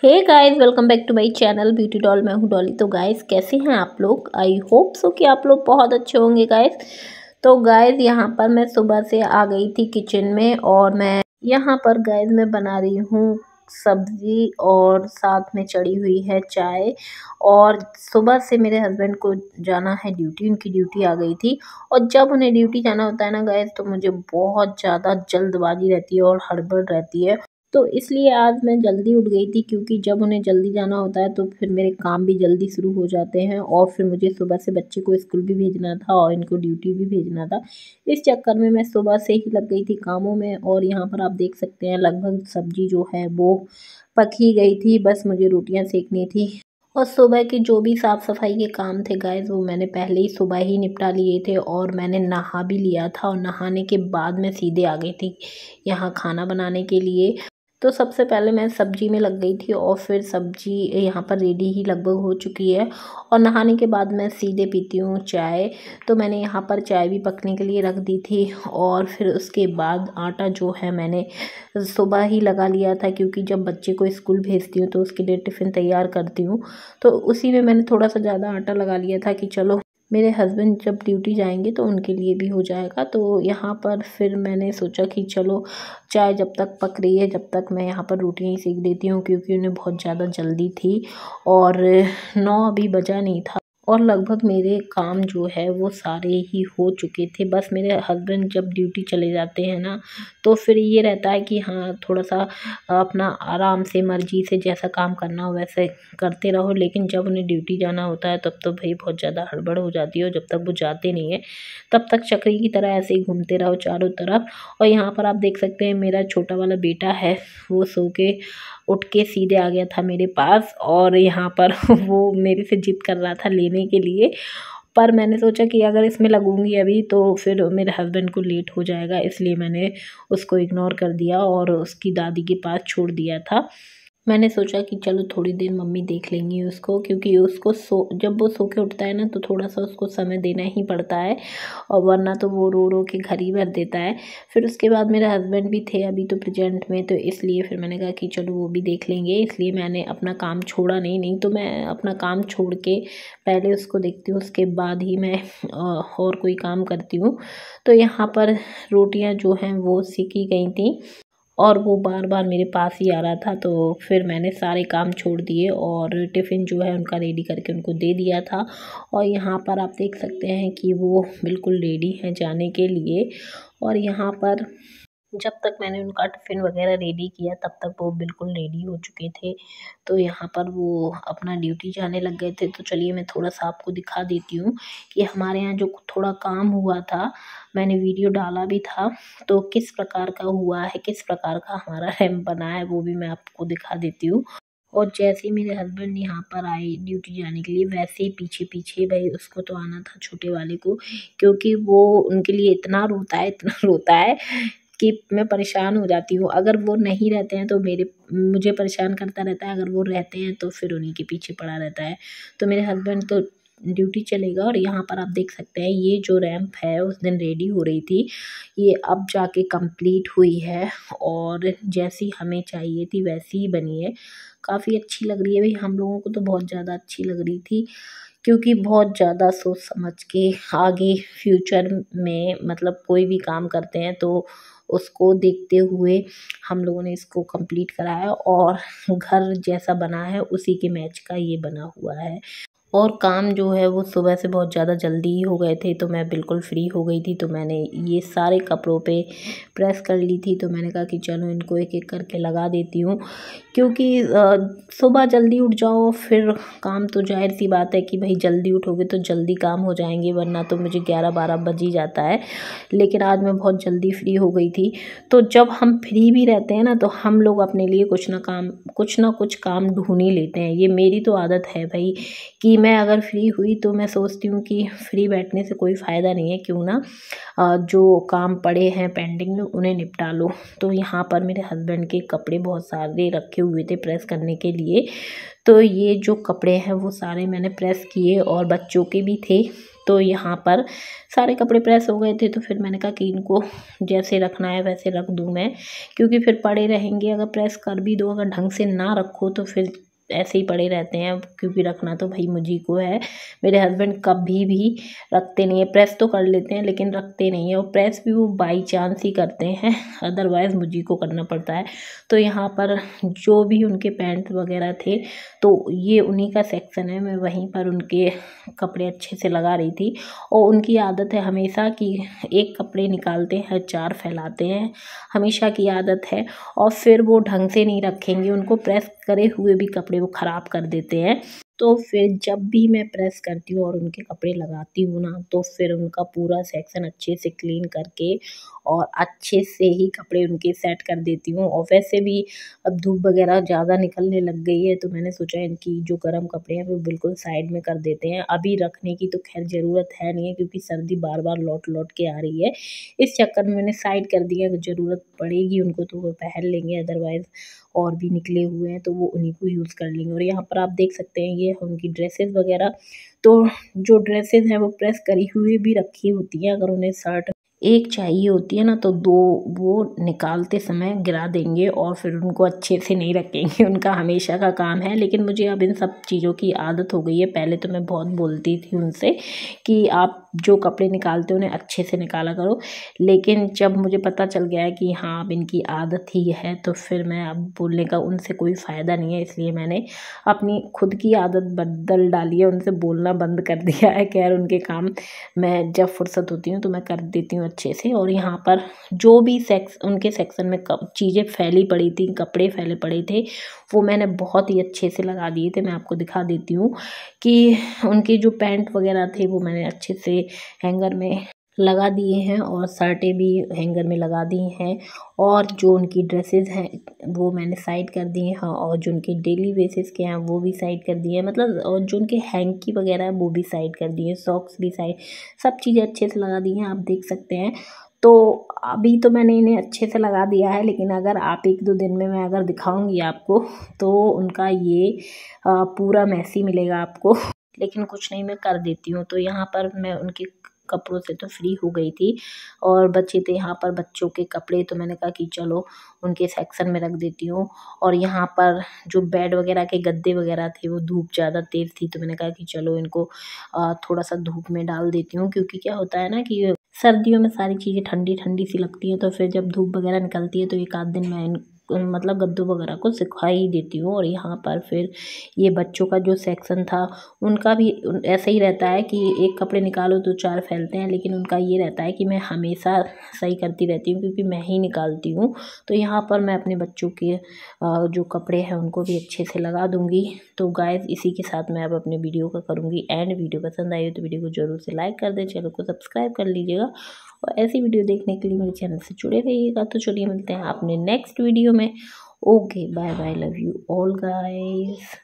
Hey guys, welcome back to my channel beauty doll. मैं हूँ डॉली। तो गाइस, कैसे हैं आप लोग? आई होप सो कि आप लोग बहुत अच्छे होंगे गाइस। तो गाइस, यहाँ पर मैं सुबह से आ गई थी किचन में और मैं यहाँ पर गाइस मैं बना रही हूँ सब्जी और साथ में चढ़ी हुई है चाय। और सुबह से मेरे हस्बैंड को जाना है ड्यूटी, उनकी ड्यूटी आ गई थी। और जब उन्हें ड्यूटी जाना होता है ना गाइस, तो मुझे बहुत ज़्यादा जल्दबाजी रहती है और हड़बड़ रहती है। तो इसलिए आज मैं जल्दी उठ गई थी, क्योंकि जब उन्हें जल्दी जाना होता है तो फिर मेरे काम भी जल्दी शुरू हो जाते हैं और फिर मुझे सुबह से बच्चे को स्कूल भी भेजना था और इनको ड्यूटी भी भेजना था। इस चक्कर में मैं सुबह से ही लग गई थी कामों में। और यहाँ पर आप देख सकते हैं लगभग सब्जी जो है वो पक ही गई थी, बस मुझे रोटियां सेकनी थी। और सुबह के जो भी साफ़ सफाई के काम थे गाइस, वो मैंने पहले ही सुबह ही निपटा लिए थे और मैंने नहा भी लिया था। और नहाने के बाद मैं सीधे आ गई थी यहाँ खाना बनाने के लिए। तो सबसे पहले मैं सब्जी में लग गई थी और फिर सब्जी यहाँ पर रेडी ही लगभग हो चुकी है। और नहाने के बाद मैं सीधे पीती हूँ चाय। तो मैंने यहाँ पर चाय भी पकने के लिए रख दी थी। और फिर उसके बाद आटा जो है मैंने सुबह ही लगा लिया था, क्योंकि जब बच्चे को स्कूल भेजती हूँ तो उसके लिए टिफ़िन तैयार करती हूँ। तो उसी में मैंने थोड़ा सा ज़्यादा आटा लगा लिया था कि चलो मेरे हस्बैंड जब ड्यूटी जाएंगे तो उनके लिए भी हो जाएगा। तो यहाँ पर फिर मैंने सोचा कि चलो चाय जब तक पक रही है, जब तक मैं यहाँ पर रोटियां ही सेक देती हूँ, क्योंकि उन्हें बहुत ज़्यादा जल्दी थी। और 9 अभी बजा नहीं था और लगभग मेरे काम जो है वो सारे ही हो चुके थे। बस मेरे हस्बैंड जब ड्यूटी चले जाते हैं ना, तो फिर ये रहता है कि हाँ थोड़ा सा अपना आराम से मर्जी से जैसा काम करना हो वैसे करते रहो। लेकिन जब उन्हें ड्यूटी जाना होता है तब तो भाई बहुत ज़्यादा हड़बड़ हो जाती है। और जब तक वो जाते नहीं है तब तक चक्री की तरह ऐसे ही घूमते रहो चारों तरफ। और यहाँ पर आप देख सकते हैं मेरा छोटा वाला बेटा है, वो सो के उठ के सीधे आ गया था मेरे पास। और यहाँ पर वो मेरे से जिद कर रहा था लेने के लिए। पर मैंने सोचा कि अगर इसमें लगूंगी अभी तो फिर मेरे हस्बैंड को लेट हो जाएगा, इसलिए मैंने उसको इग्नोर कर दिया और उसकी दादी के पास छोड़ दिया था। मैंने सोचा कि चलो थोड़ी देर मम्मी देख लेंगी उसको, क्योंकि उसको जब वो सो के उठता है ना तो थोड़ा सा उसको समय देना ही पड़ता है, और वरना तो वो रो रो के घर ही भर देता है। फिर उसके बाद मेरे हस्बैंड भी थे अभी तो प्रेजेंट में, तो इसलिए फिर मैंने कहा कि चलो वो भी देख लेंगे। इसलिए मैंने अपना काम छोड़ा नहीं तो मैं अपना काम छोड़ के पहले उसको देखती हूँ, उसके बाद ही मैं और कोई काम करती हूँ। तो यहाँ पर रोटियाँ जो हैं वो सेकी गई थी और वो बार बार मेरे पास ही आ रहा था। तो फिर मैंने सारे काम छोड़ दिए और टिफ़िन जो है उनका रेडी करके उनको दे दिया था। और यहाँ पर आप देख सकते हैं कि वो बिल्कुल रेडी हैं जाने के लिए। और यहाँ पर जब तक मैंने उनका टिफ़िन वगैरह रेडी किया तब तक वो बिल्कुल रेडी हो चुके थे। तो यहाँ पर वो अपना ड्यूटी जाने लग गए थे। तो चलिए मैं थोड़ा-सा आपको दिखा देती हूँ कि हमारे यहाँ जो थोड़ा काम हुआ था, मैंने वीडियो डाला भी था, तो किस प्रकार का हुआ है, किस प्रकार का हमारा रैंप बना है, वो भी मैं आपको दिखा देती हूँ। और जैसे ही मेरे हस्बैंड यहाँ पर आए ड्यूटी जाने के लिए, वैसे ही पीछे-पीछे भई उसको तो आना था छोटे वाले को, क्योंकि वो उनके लिए इतना रोता है कि मैं परेशान हो जाती हूँ। अगर वो नहीं रहते हैं तो मुझे परेशान करता रहता है, अगर वो रहते हैं तो फिर उन्हीं के पीछे पड़ा रहता है। तो मेरे हस्बैंड तो ड्यूटी चलेगा। और यहाँ पर आप देख सकते हैं ये जो रैंप है उस दिन रेडी हो रही थी, ये अब जाके कंप्लीट हुई है और जैसी हमें चाहिए थी वैसी ही बनी है। काफ़ी अच्छी लग रही है भाई, हम लोगों को तो बहुत ज़्यादा अच्छी लग रही थी, क्योंकि बहुत ज़्यादा सोच समझ के आगे फ्यूचर में मतलब कोई भी काम करते हैं तो उसको देखते हुए हम लोगों ने इसको कंप्लीट कराया। और घर जैसा बना है उसी के मैच का ये बना हुआ है। और काम जो है वो सुबह से बहुत ज़्यादा जल्दी ही हो गए थे, तो मैं बिल्कुल फ्री हो गई थी। तो मैंने ये सारे कपड़ों पे प्रेस कर ली थी। तो मैंने कहा कि चलो इनको एक-एक करके लगा देती हूँ, क्योंकि सुबह जल्दी उठ जाओ फिर काम तो ज़ाहिर-सी बात है कि भाई जल्दी उठोगे तो जल्दी काम हो जाएँगे, वरना तो मुझे 11-12 बज ही जाता है। लेकिन आज मैं बहुत जल्दी फ्री हो गई थी। तो जब हम फ्री भी रहते हैं ना, तो हम लोग अपने लिए कुछ ना कुछ काम ढूँढ ही लेते हैं। ये मेरी तो आदत है भई, कि मैं अगर फ्री हुई तो मैं सोचती हूँ कि फ्री बैठने से कोई फ़ायदा नहीं है, क्यों ना जो काम पड़े हैं पेंडिंग में उन्हें निपटा लो। तो यहाँ पर मेरे हस्बैंड के कपड़े बहुत सारे रखे हुए थे प्रेस करने के लिए। तो ये जो कपड़े हैं वो सारे मैंने प्रेस किए और बच्चों के भी थे। तो यहाँ पर सारे कपड़े प्रेस हो गए थे, तो फिर मैंने कहा कि इनको जैसे रखना है वैसे रख दूँ मैं, क्योंकि फिर पड़े रहेंगे। अगर प्रेस कर भी दो, अगर ढंग से ना रखो तो फिर ऐसे ही पड़े रहते हैं, क्योंकि रखना तो भाई मुझी को है। मेरे हस्बैंड कभी भी रखते नहीं है, प्रेस तो कर लेते हैं लेकिन रखते नहीं है, और प्रेस भी वो बाई चांस ही करते हैं, अदरवाइज़ मुझी को करना पड़ता है। तो यहाँ पर जो भी उनके पैंट वगैरह थे, तो ये उन्हीं का सेक्शन है, मैं वहीं पर उनके कपड़े अच्छे से लगा रही थी। और उनकी आदत है हमेशा कि एक कपड़े निकालते हैं 4 फैलाते हैं, हमेशा की आदत है। और फिर वो ढंग से नहीं रखेंगे, उनको प्रेस करे हुए भी कपड़े वो ख़राब कर देते हैं। तो फिर जब भी मैं प्रेस करती हूँ और उनके कपड़े लगाती हूँ ना, तो फिर उनका पूरा सेक्शन अच्छे से क्लीन करके और अच्छे से ही कपड़े उनके सेट कर देती हूँ। और वैसे भी अब धूप वगैरह ज़्यादा निकलने लग गई है, तो मैंने सोचा इनकी जो गर्म कपड़े हैं वो बिल्कुल साइड में कर देते हैं। अभी रखने की तो खैर ज़रूरत है नहीं है, क्योंकि सर्दी बार बार लौट लौट के आ रही है, इस चक्कर में मैंने साइड कर दिया। अगर ज़रूरत पड़ेगी उनको तो वो पहन लेंगे, अदरवाइज़ और भी निकले हुए हैं तो वो उन्हीं को यूज़ कर लेंगे। और यहाँ पर आप देख सकते हैं ये उनकी ड्रेसेस वगैरह, तो जो ड्रेसेस हैं वो प्रेस करी हुई भी रखी होती हैं। अगर उन्हें शर्ट एक चाहिए होती है ना, तो 2 वो निकालते समय गिरा देंगे और फिर उनको अच्छे से नहीं रखेंगे, उनका हमेशा का काम है। लेकिन मुझे अब इन सब चीज़ों की आदत हो गई है। पहले तो मैं बहुत बोलती थी उनसे कि आप जो कपड़े निकालते हो उन्हें अच्छे से निकाला करो, लेकिन जब मुझे पता चल गया है कि हाँ अब इनकी आदत ही है, तो फिर मैं अब बोलने का उनसे कोई फ़ायदा नहीं है, इसलिए मैंने अपनी खुद की आदत बदल डाली है, उनसे बोलना बंद कर दिया है। खैर उनके काम मैं जब फुर्सत होती हूँ तो मैं कर देती हूँ अच्छे से। और यहाँ पर जो भी उनके सेक्शन में चीज़ें फैली पड़ी थी, कपड़े फैले पड़े थे, वो मैंने बहुत ही अच्छे से लगा दिए थे। मैं आपको दिखा देती हूँ कि उनके जो पैंट वगैरह थे वो मैंने अच्छे से हैंगर में लगा दिए हैं, और शर्टें भी हैंगर में लगा दी हैं, और जो उनकी ड्रेसेस हैं वो मैंने साइड कर दिए हैं, और जो उनके डेली बेसिस के हैं वो भी साइड कर दिए हैं, मतलब। और जो उनके हैंकी वगैरह है वो भी साइड कर दिए, सॉक्स भी साइड, सब चीज़ें अच्छे से लगा दी हैं, आप देख सकते हैं। तो अभी तो मैंने इन्हें अच्छे से लगा दिया है, लेकिन अगर आप 1-2 दिन में मैं अगर दिखाऊंगी आपको तो उनका ये पूरा मैसी मिलेगा आपको। लेकिन कुछ नहीं, मैं कर देती हूँ। तो यहाँ पर मैं उनके कपड़ों से तो फ्री हो गई थी, और बचे थे यहाँ पर बच्चों के कपड़े, तो मैंने कहा कि चलो उनके सेक्शन में रख देती हूँ। और यहाँ पर जो बेड वगैरह के गद्दे वगैरह थे वो धूप ज़्यादा तेज़ थी, तो मैंने कहा कि चलो इनको थोड़ा सा धूप में डाल देती हूँ, क्योंकि क्या होता है ना कि सर्दियों में सारी चीज़ें ठंडी ठंडी सी लगती हैं, तो फिर जब धूप वगैरह निकलती है तो 1 आध दिन मैं मतलब गद्दों वगैरह को सुखा ही देती हूँ। और यहाँ पर फिर ये बच्चों का जो सेक्शन था उनका भी ऐसा ही रहता है कि एक कपड़े निकालो तो 4 फैलते हैं, लेकिन उनका ये रहता है कि मैं हमेशा सही करती रहती हूँ, क्योंकि मैं ही निकालती हूँ। तो यहाँ पर मैं अपने बच्चों के जो कपड़े हैं उनको भी अच्छे से लगा दूँगी। तो गाइस इसी के साथ मैं अब अपने वीडियो का करूँगी एंड। वीडियो पसंद आई हो तो वीडियो को ज़रूर से लाइक कर दें, चैनल को सब्सक्राइब कर लीजिएगा, और ऐसी वीडियो देखने के लिए मेरे चैनल से जुड़े रहिएगा। तो चलिए मिलते हैं अपने नेक्स्ट वीडियो में। Okay, bye bye, love you all guys.